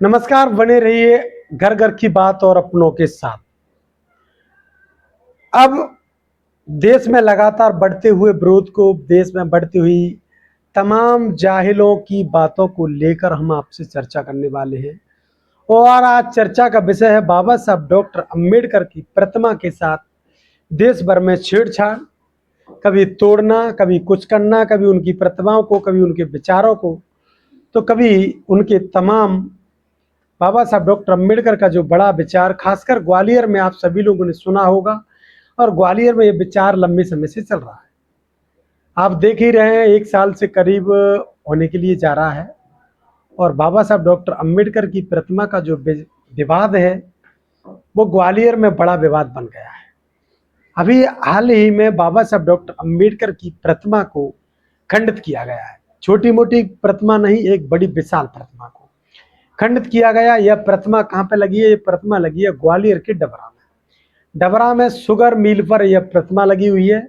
नमस्कार, बने रहिए घर घर की बात और अपनों के साथ। अब देश में लगातार बढ़ते हुए विरोध को, देश में बढ़ती हुई तमाम जाहिलों की बातों को लेकर हम आपसे चर्चा करने वाले हैं। और आज चर्चा का विषय है बाबा साहब डॉक्टर अंबेडकर की प्रतिमा के साथ देश भर में छेड़छाड़, कभी तोड़ना, कभी कुछ करना, कभी उनकी प्रतिमाओं को, कभी उनके विचारों को, तो कभी उनके तमाम बाबा साहब डॉक्टर अंबेडकर का जो बड़ा विचार, खासकर ग्वालियर में आप सभी लोगों ने सुना होगा, और ग्वालियर में ये विचार लंबे समय से चल रहा है। आप देख ही रहे हैं, 1 साल से करीब होने के लिए जा रहा है। और बाबा साहब डॉक्टर अंबेडकर की प्रतिमा का जो विवाद है, वो ग्वालियर में बड़ा विवाद बन गया है। अभी हाल ही में बाबा साहब डॉक्टर अंबेडकर की प्रतिमा को खंडित किया गया है। छोटी मोटी प्रतिमा नहीं, एक बड़ी विशाल प्रतिमा को खंडित किया गया। यह प्रतिमा कहाँ पे लगी है? ये प्रतिमा लगी है ग्वालियर के डबरा में। डबरा में शुगर मिल पर यह प्रतिमा लगी हुई है।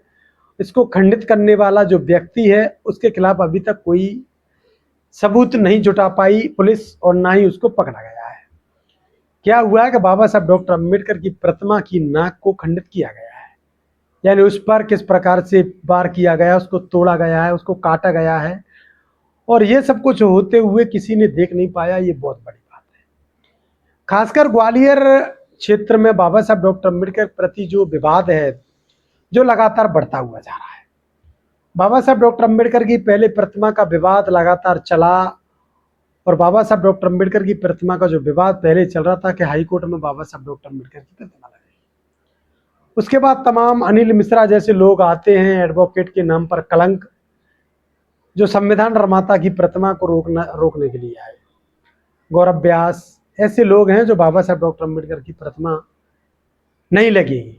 इसको खंडित करने वाला जो व्यक्ति है, उसके खिलाफ अभी तक कोई सबूत नहीं जुटा पाई पुलिस, और ना ही उसको पकड़ा गया है। क्या हुआ है कि बाबा साहब डॉक्टर अंबेडकर की प्रतिमा की नाक को खंडित किया गया है, यानी उस पर किस प्रकार से वार किया गया, उसको तोड़ा गया है, उसको काटा गया है, और ये सब कुछ होते हुए किसी ने देख नहीं पाया। ये बहुत बड़ी बात है। खासकर ग्वालियर क्षेत्र में बाबा साहब डॉक्टर अंबेडकर प्रति जो विवाद है, जो लगातार बढ़ता हुआ जा रहा है। बाबा साहब डॉक्टर अंबेडकर की पहले प्रतिमा का विवाद लगातार चला, और बाबा साहब डॉक्टर अंबेडकर की प्रतिमा का जो विवाद पहले चल रहा था कि हाई कोर्ट में बाबा साहब डॉक्टर अंबेडकर की प्रतिमा लगी। उसके बाद तमाम अनिल मिश्रा जैसे लोग आते हैं एडवोकेट के नाम पर कलंक, जो संविधान निर्माता की प्रतिमा को रोकने के लिए आए। गौरव व्यास, ऐसे लोग हैं जो बाबा साहब डॉक्टर अंबेडकर की प्रतिमा नहीं लगेगी।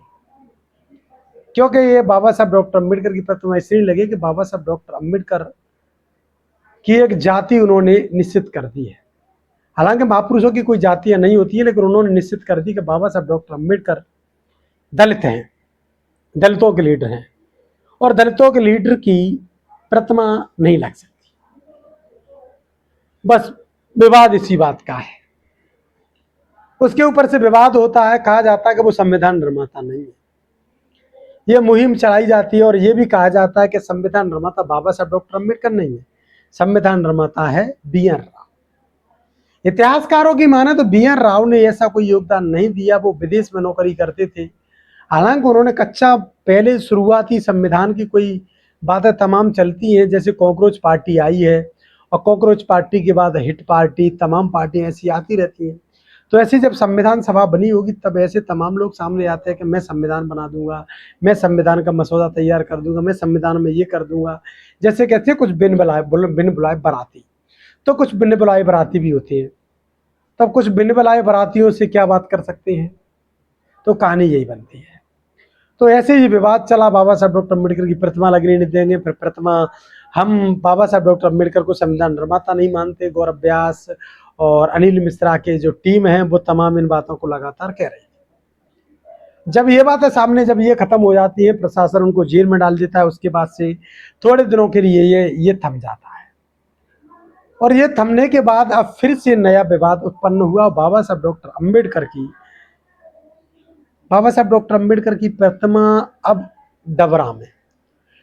क्योंकि ये बाबा साहब डॉक्टर अंबेडकर की प्रतिमा इसलिए लगे कि बाबा साहब डॉक्टर अंबेडकर की एक जाति उन्होंने निश्चित कर दी है। हालांकि महापुरुषों की कोई जातियां नहीं होती है, लेकिन उन्होंने निश्चित कर दी कि बाबा साहब डॉक्टर अंबेडकर दलित हैं, दलितों के लीडर हैं, और दलितों के लीडर की प्रतिमा नहीं लग सकती। बस विवाद इसी बात का है। उसके ऊपर से विवाद होता है, कहा जाता है कि वो संविधान निर्माता नहीं है। ये मुहिम चलाई जाती है, और ये भी कहा जाता है कि संविधान निर्माता बाबा साहब डॉक्टर अंबेडकर नहीं है, संविधान निर्माता है बी.एन. राव। इतिहासकारों की माने तो बी.एन. राव ने ऐसा कोई योगदान नहीं दिया। वो विदेश में नौकरी करते थे। हालांकि उन्होंने कच्चा, पहले शुरुआती संविधान की कोई बातें तमाम चलती हैं, जैसे कॉकरोच पार्टी आई है, और कॉकरोच पार्टी के बाद हिट पार्टी, तमाम पार्टियां ऐसी आती रहती हैं। तो ऐसे जब संविधान सभा बनी होगी, तब ऐसे तमाम लोग सामने आते हैं कि मैं संविधान बना दूंगा, मैं संविधान का मसौदा तैयार कर दूंगा, मैं संविधान में ये कर दूंगा। जैसे कहते हैं कुछ बिन बुलाए बराती, तो कुछ बिन बुलाए बराती भी होते हैं। तब कुछ बिन बुलाए बरातियों से क्या बात कर सकते हैं? तो कहानी यही बनती है। तो ऐसे ही विवाद चला, बाबा साहब डॉक्टर अंबेडकर की प्रतिमा लगने नहीं देंगे, फिर प्रतिमा, हम बाबा साहब डॉक्टर अंबेडकर को संविधान निर्माता नहीं मानते। गौरव व्यास और अनिल मिश्रा के जो टीम है, वो तमाम इन बातों को लगातार कह रही है। जब ये बातें सामने, जब ये खत्म हो जाती है, प्रशासन उनको जेल में डाल देता है, उसके बाद से थोड़े दिनों के लिए ये थम जाता है। और ये थमने के बाद अब फिर से नया विवाद उत्पन्न हुआ। बाबा साहब डॉक्टर अंबेडकर की प्रतिमा अब डबरा में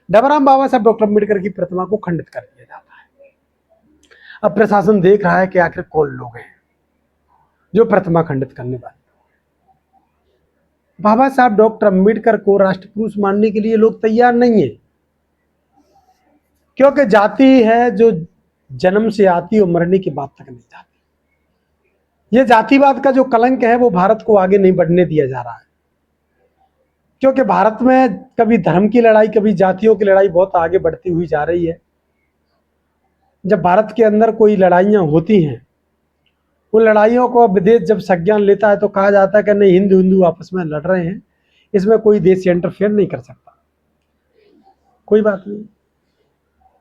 बाबा साहब डॉक्टर अंबेडकर की प्रतिमा को खंडित कर दिया जाता है। अब प्रशासन देख रहा है कि आखिर कौन लोग हैं जो प्रतिमा खंडित करने वाले। बाबा साहब डॉक्टर अंबेडकर को राष्ट्रपुरुष मानने के लिए लोग तैयार नहीं है, क्योंकि जाति है जो जन्म से आती और मरने की बात तक नहीं जाती। ये जातिवाद का जो कलंक है, वो भारत को आगे नहीं बढ़ने दिया जा रहा है। क्योंकि भारत में कभी धर्म की लड़ाई, कभी जातियों की लड़ाई बहुत आगे बढ़ती हुई जा रही है। जब भारत के अंदर कोई लड़ाइयां होती हैं, उन लड़ाइयों को विदेश जब संज्ञान लेता है, तो कहा जाता है कि नहीं, हिंदू हिंदू आपस में लड़ रहे हैं, इसमें कोई देश इंटरफेयर नहीं कर सकता, कोई बात नहीं।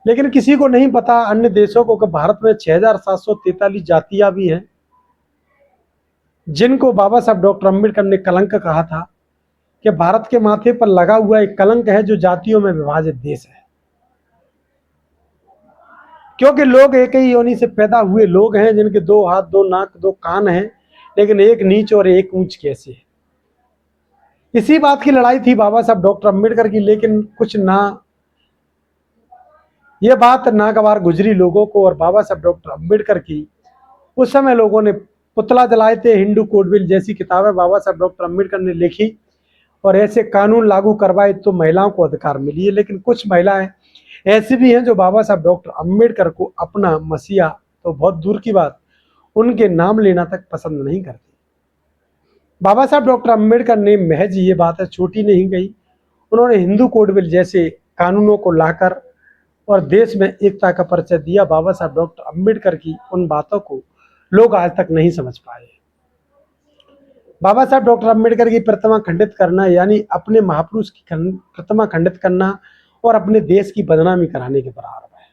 लेकिन किसी को नहीं पता, अन्य देशों को, कि भारत में 6743 जातियां भी हैं, जिनको बाबा साहब डॉक्टर अंबेडकर ने कलंक कहा था कि भारत के माथे पर लगा हुआ एक कलंक है, जो जातियों में विभाजित देश है। क्योंकि लोग एक ही योनि से पैदा हुए लोग हैं, जिनके 2 हाथ, 2 नाक, 2 कान हैं, लेकिन एक नीच और एक ऊंच कैसे है। इसी बात की लड़ाई थी बाबा साहब डॉक्टर अम्बेडकर की, लेकिन कुछ ना, ये बात नागवार गुजरी लोगों को। और बाबा साहब डॉक्टर अम्बेडकर की उस समय लोगों ने पुतला जलाए थे। हिंदू कोड बिल जैसी किताबें बाबा साहब डॉक्टर अम्बेडकर ने लिखी और ऐसे कानून लागू करवाए तो महिलाओं को अधिकार मिली है। लेकिन कुछ महिलाएं ऐसी भी हैं जो बाबा साहब डॉक्टर अम्बेडकर को अपना मसीहा तो बहुत दूर की बात, उनके नाम लेना तक पसंद नहीं करती। बाबा साहब डॉक्टर अम्बेडकर ने महज ये बातें छोटी नहीं कही, उन्होंने हिंदू कोड बिल जैसे कानूनों को लाकर और देश में एकता का परिचय दिया। बाबा साहब डॉक्टर अम्बेडकर की उन बातों को लोग आज तक नहीं समझ पाए। बाबा साहब डॉक्टर अम्बेडकर की प्रतिमा खंडित करना यानी अपने महापुरुष की प्रतिमा खंडित करना और अपने देश की बदनामी कराने के बराबर है।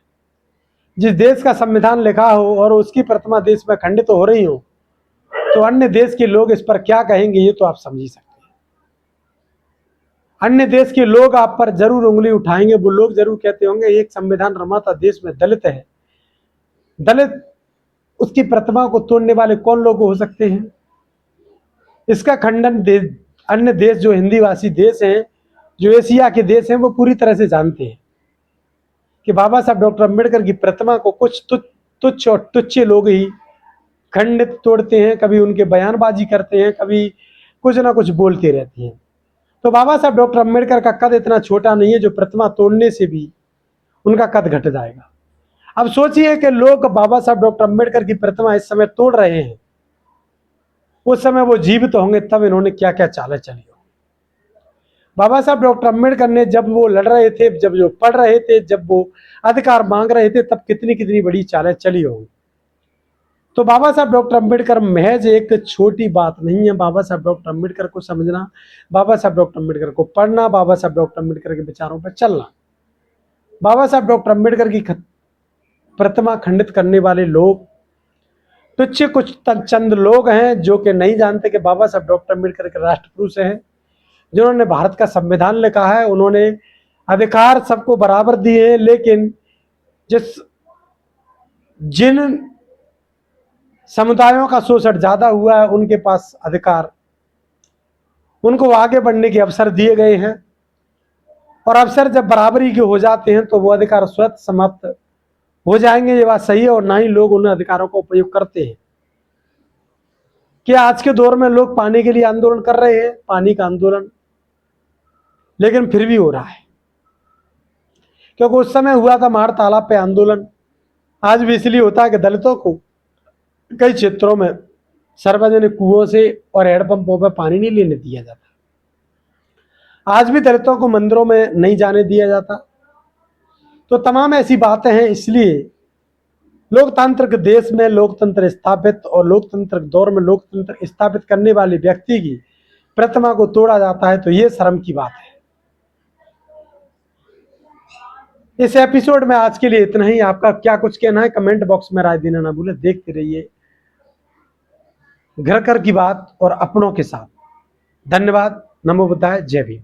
जिस देश का संविधान लिखा हो और उसकी प्रतिमा देश में खंडित हो रही हो, तो अन्य देश के लोग इस पर क्या कहेंगे, ये तो आप समझ ही सकते हैं। अन्य देश के लोग आप पर जरूर उंगली उठाएंगे। वो लोग जरूर कहते होंगे एक संविधान निर्माता देश में दलित है, दलित उसकी प्रतिमा को तोड़ने वाले कौन लोग हो सकते हैं। इसका खंडन अन्य देश, जो हिंदी भाषी देश हैं, जो एशिया के देश हैं, वो पूरी तरह से जानते हैं कि बाबा साहब डॉक्टर अम्बेडकर की प्रतिमा को कुछ तुच्छ और तुच्छे लोग ही खंडित तोड़ते हैं, कभी उनके बयानबाजी करते हैं, कभी कुछ ना कुछ बोलते रहते हैं। तो बाबा साहब डॉक्टर अम्बेडकर का कद इतना छोटा नहीं है जो प्रतिमा तोड़ने से भी उनका कद घट जाएगा। अब सोचिए कि लोग बाबा साहब डॉक्टर अम्बेडकर की प्रतिमा इस समय तोड़ रहे हैं, उस समय वो जीवित होंगे तब इन्होंने क्या क्या चालें चली होंगी। बाबा साहब डॉक्टर अम्बेडकर ने जब वो लड़ रहे थे, जब जो पढ़ रहे थे, जब वो अधिकार मांग रहे थे, तब कितनी कितनी बड़ी चालें चली होंगी। तो बाबा साहब डॉक्टर अम्बेडकर महज एक छोटी बात नहीं है। बाबा साहब डॉक्टर अम्बेडकर को समझना, बाबा साहब डॉक्टर अम्बेडकर को पढ़ना, बाबा साहब डॉक्टर अम्बेडकर के विचारों पर चलना। बाबा साहब डॉक्टर अम्बेडकर की प्रतिमा खंडित करने वाले लोग तुच्छ कुछ चंद लोग हैं जो कि नहीं जानते कि बाबा साहब डॉक्टर अम्बेडकर के राष्ट्रपुरुष हैं, जिन्होंने भारत का संविधान लिखा है। उन्होंने अधिकार सबको बराबर दिए हैं, लेकिन जिन समुदायों का शोषण ज्यादा हुआ है उनके पास अधिकार, उनको आगे बढ़ने के अवसर दिए गए हैं। और अवसर जब बराबरी के हो जाते हैं तो वो अधिकार स्वतः समाप्त हो जाएंगे। ये बात सही है और ना ही लोग उन अधिकारों का उपयोग करते हैं। कि आज के दौर में लोग पानी के लिए आंदोलन कर रहे हैं, पानी का आंदोलन, लेकिन फिर भी हो रहा है, क्योंकि उस समय हुआ था मार तालाब पे आंदोलन। आज भी इसलिए होता है कि दलितों को कई क्षेत्रों में सार्वजनिक कुओं से और हैंडपंपों पर पानी नहीं लेने दिया जाता। आज भी दलितों को मंदिरों में नहीं जाने दिया जाता। तो तमाम ऐसी बातें हैं। इसलिए लोकतांत्रिक देश में लोकतंत्र स्थापित और लोकतंत्रिक दौर में लोकतंत्र स्थापित करने वाले व्यक्ति की प्रतिमा को तोड़ा जाता है, तो ये शर्म की बात है। इस एपिसोड में आज के लिए इतना ही। आपका क्या कुछ कहना है कमेंट बॉक्स में राय देना ना भूलें। देखते रहिए घर घर की बात और अपनों के साथ। धन्यवाद। नमो बुद्धाय। जय भीम।